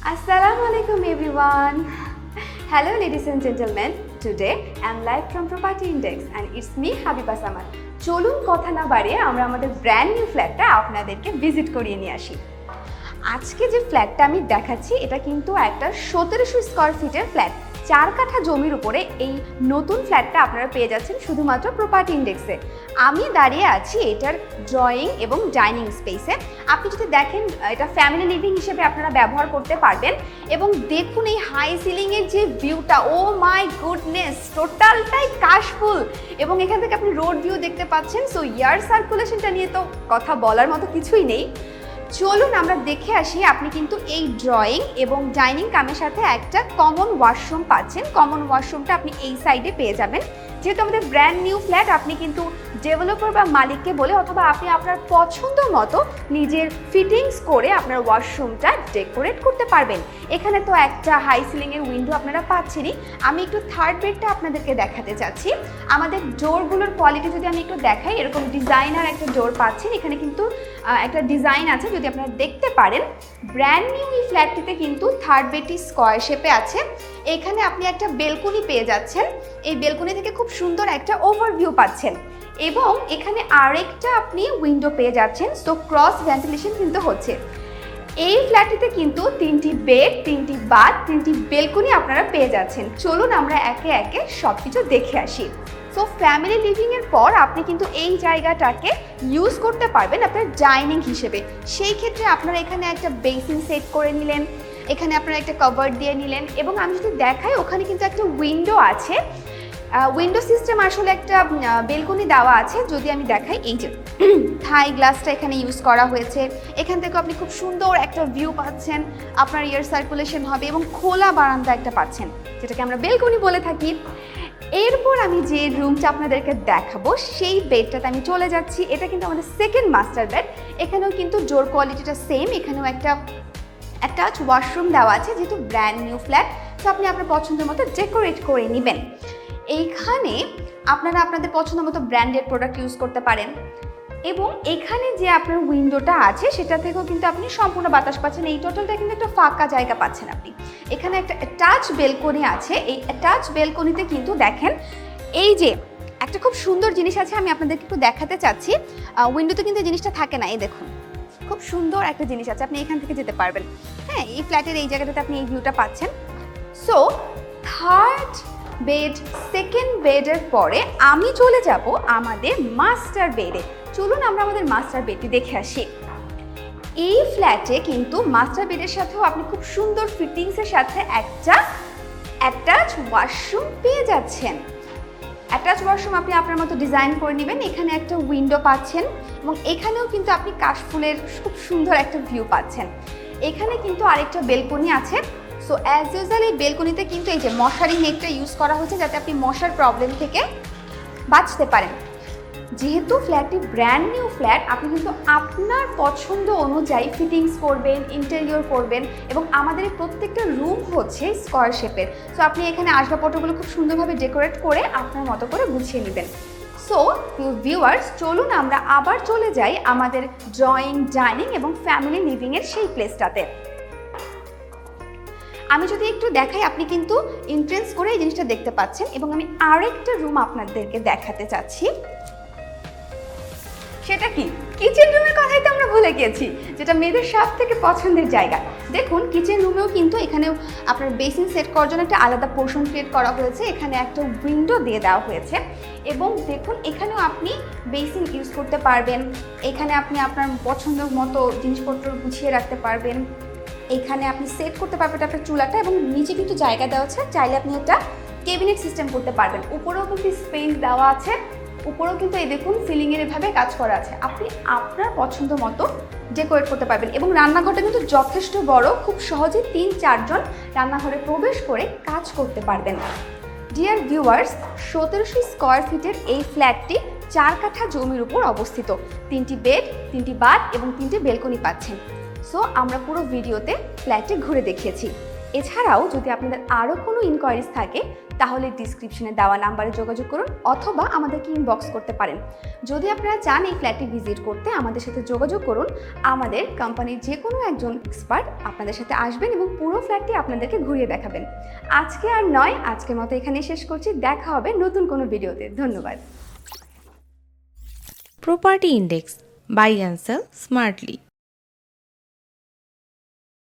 Assalamu alaikum everyone. Hello ladies and gentlemen. Today I am live from Property Index and it's me Habiba Samad. চলুন কথা না বাড়িয়ে আমরা আমাদের brand new ফ্ল্যাটটা আপনাদেরকে ভিজিট করিয়ে নিয়ে আসি। আজকে যে ফ্ল্যাটটা আমি দেখাচ্ছি এটা কিন্তু একটা 1700 স্কয়ার ফিটের ফ্ল্যাট। 4 কাঠা জমির উপরে এই নতুন ফ্ল্যাটটা আপনারা পেয়ে যাচ্ছেন শুধুমাত্র প্রপার্টি ইন্ডেক্সে। আমি দাঁড়িয়ে আছি এটার ড্রয়িং এবং ডাইনিং স্পেসে। আপনি যদি দেখেন এটা ফ্যামিলি লিভিং হিসেবে আপনারা ব্যবহার করতে পারবেন এবং দেখুন এই হাই সিলিংয়ের যে ভিউটা, ও মাই গুডনেস, টোটালটাই কাশফুল এবং এখান থেকে আপনি রোড ভিউ দেখতে পাচ্ছেন। সো এয়ার সার্কুলেশনটা নিয়ে তো কথা বলার মতো কিছুই নেই। চলুন আমরা দেখে আসি। আপনি কিন্তু এই ড্রয়িং এবং ডাইনিং কামের সাথে একটা কমন ওয়াশরুম পাচ্ছেন। কমন ওয়াশরুমটা আপনি এই সাইডে পেয়ে যাবেন। যেহেতু আমাদের ব্র্যান্ড নিউ ফ্ল্যাট, আপনি কিন্তু ডেভেলপার বা মালিককে বলে অথবা আপনি আপনার পছন্দ মতো নিজের ফিটিংস করে আপনার ওয়াশরুমটা ডেকোরেট করতে পারবেন। এখানে তো একটা হাই সিলিংয়ের উইন্ডো আপনারা পাচ্ছেনই। আমি একটু থার্ড বেডটা আপনাদেরকে দেখাতে চাচ্ছি। আমাদের ডোরগুলোর কোয়ালিটি যদি আমি একটু দেখাই, এরকম ডিজাইনার একটা ডোর পাচ্ছেন। এখানে কিন্তু একটা ডিজাইন আছে, যদি আপনারা দেখতে পারেন। ব্র্যান্ড নিউ এই ফ্ল্যাটটিতে কিন্তু থার্ড বেডটি স্কয়ার শেপে আছে। এখানে আপনি একটা বেলকনি পেয়ে যাচ্ছেন। এই বেলকনি থেকে খুব সুন্দর একটা ওভারভিউ পাচ্ছেন এবং এখানে আরেকটা আপনি উইন্ডো পেয়ে যাচ্ছেন। সো ক্রস ভেন্টিলেশন কিন্তু হচ্ছে। এই ফ্ল্যাটটিতে কিন্তু 3টি বেড, 3টি বাথ, 3টি বেলকনি আপনারা পেয়ে যাচ্ছেন। চলুন আমরা একে একে সব কিছু দেখে আসি। সো ফ্যামিলি লিভিংয়ের পর আপনি কিন্তু এই জায়গাটাকে ইউজ করতে পারবেন আপনার ডাইনিং হিসেবে। সেই ক্ষেত্রে আপনারা এখানে একটা বেসিন সেট করে নিলেন, এখানে আপনারা একটা কভার দিয়ে নিলেন এবং আমি যদি দেখাই ওখানে কিন্তু একটা উইন্ডো আছে। উইন্ডো সিস্টেম আসলে একটা বেলকনি দেওয়া আছে। যদি আমি দেখাই, এই যে থাই গ্লাসটা এখানে ইউজ করা হয়েছে। এখান থেকে আপনি খুব সুন্দর একটা ভিউ পাচ্ছেন, আপনার এয়ার সার্কুলেশন হবে এবং খোলা বারান্দা একটা পাচ্ছেন, যেটাকে আমরা বেলকনি বলে থাকি। এরপর আমি যে রুমটা আপনাদেরকে দেখাবো সেই বেডটাতে আমি চলে যাচ্ছি। এটা কিন্তু আমাদের সেকেন্ড মাস্টার বেড। এখানেও কিন্তু ডোর কোয়ালিটিটা সেম। এখানেও একটা অ্যাটাচ ওয়াশরুম দেওয়া আছে, যেহেতু ব্র্যান্ড নিউ ফ্ল্যাট। তো আপনি আপনার পছন্দ মতো ডেকোরেট করে নেবেন। এইখানে আপনারা আপনাদের পছন্দ মতো ব্র্যান্ডেড প্রোডাক্ট ইউজ করতে পারেন এবং এখানে যে আপনার উইন্ডোটা আছে সেটা থেকেও কিন্তু আপনি সম্পূর্ণ বাতাস পাচ্ছেন। এই টোটালটা কিন্তু একটা ফাঁকা জায়গা পাচ্ছেন আপনি। এখানে একটা অ্যাটাচ বেলকনি আছে। এই অ্যাটাচ বেলকনিতে কিন্তু দেখেন এই যে একটা খুব সুন্দর জিনিস আছে, আমি আপনাদেরকে একটু দেখাতে চাচ্ছি। উইন্ডোতে কিন্তু জিনিসটা থাকে না। এই দেখুন, খুব সুন্দর একটা জিনিস আছে, আপনি এখান থেকে যেতে পারবেন। হ্যাঁ, এই ফ্ল্যাটের এই জায়গাটাতে আপনি এই ভিউটা পাচ্ছেন। সো থার্ড বেড, সেকেন্ড বেডের পরে আমি চলে যাব আমাদের মাস্টার বেডে। চলুন আমরা আমাদের মাস্টার বেডটি দেখে আসি। এই ফ্ল্যাটে কিন্তু মাস্টার বেডের সাথেও আপনি খুব সুন্দর ফিটিংসের সাথে একটা অ্যাটাচ ওয়াশরুম পেয়ে যাচ্ছেন। অ্যাটাচ ওয়াশরুম আপনি আপনার মতো ডিজাইন করে নেবেন। এখানে একটা উইন্ডো পাচ্ছেন এবং এখানেও কিন্তু আপনি কাশফুলের খুব সুন্দর একটা ভিউ পাচ্ছেন। এখানে কিন্তু আরেকটা বেলকনি আছে। সো অ্যাজ ইউজুয়াল এই বেলকনিতে কিন্তু এই যে মশারি নেটটা ইউজ করা হয়েছে, যাতে আপনি মশার প্রবলেম থেকে বাঁচতে পারেন। যেহেতু ফ্ল্যাটটি ব্র্যান্ড নিউ ফ্ল্যাট, আপনি কিন্তু আপনার পছন্দ অনুযায়ী ফিটিংস করবেন, ইন্টেরিয়র করবেন এবং আমাদের এই প্রত্যেকটা রুম হচ্ছে স্কয়ার শেপের। সো আপনি এখানে আসবাবপত্রগুলো খুব সুন্দরভাবে ডেকোরেট করে আপনার মতো করে গুছিয়ে নেবেন। সো ভিউয়ার্স, চলুন আমরা আবার চলে যাই আমাদের ড্রয়িং, ডাইনিং এবং ফ্যামিলি লিভিংয়ের সেই প্লেসটাতে। আমি যদি একটু দেখাই, আপনি কিন্তু এন্ট্রেন্স করে এই জিনিসটা দেখতে পাচ্ছেন এবং আমি আরেকটা রুম আপনাদেরকে দেখাতে চাচ্ছি। সেটা কি? কিচেন রুমের কথাই তো আমরা ভুলে গিয়েছি, যেটা মেয়েদের সব থেকে পছন্দের জায়গা। দেখুন, কিচেন রুমেও কিন্তু এখানেও আপনার বেসিন সেট করার জন্য একটা আলাদা পোর্শন ক্রিয়েট করা হয়েছে। এখানে একটা উইন্ডো দিয়ে দেওয়া হয়েছে এবং দেখুন এখানেও আপনি বেসিন ইউজ করতে পারবেন। এখানে আপনি আপনার পছন্দ মতো জিনিসপত্র গুছিয়ে রাখতে পারবেন। এখানে আপনি সেট করতে পারবেন আপনার চুলাটা এবং নিচে কিন্তু জায়গা দেওয়া আছে, চাইলে আপনি একটা ক্যাবিনেট সিস্টেম করতে পারবেন। উপরেও কিন্তু স্পেস দেওয়া আছে। উপরেও কিন্তু এই দেখুন সিলিংয়ের এভাবে কাজ করা আছে। আপনি আপনার পছন্দ মতো ডেকোরেট করতে পারবেন এবং রান্নাঘরটা কিন্তু যথেষ্ট বড়। খুব সহজে ৩-৪ জন রান্নাঘরে প্রবেশ করে কাজ করতে পারবেন। ডিয়ার ভিউয়ার্স, 1700 স্কয়ার ফিটের এই ফ্ল্যাটটি 4 কাঠা জমির উপর অবস্থিত। 3টি বেড, 3টি বাথ এবং 3টি বেলকনি পাচ্ছেন। সো আমরা পুরো ভিডিওতে ফ্ল্যাটটি ঘুরে দেখিয়েছি। এছাড়াও যদি আপনাদের আরও কোনো ইনকোয়ারিজ থাকে তাহলে ডিসক্রিপশনে দেওয়া নাম্বারে যোগাযোগ করুন অথবা আমাদেরকে ইনবক্স করতে পারেন। যদি আপনারা চান এই ফ্ল্যাটটি ভিজিট করতে আমাদের সাথে যোগাযোগ করুন। আমাদের কোম্পানির যে কোনো একজন এক্সপার্ট আপনাদের সাথে আসবেন এবং পুরো ফ্ল্যাটটি আপনাদেরকে ঘুরিয়ে দেখাবেন। আজকে আর নয়, আজকের মতো এখানেই শেষ করছি। দেখা হবে নতুন কোনো ভিডিওতে। ধন্যবাদ। Property Index. Buy and sell smartly.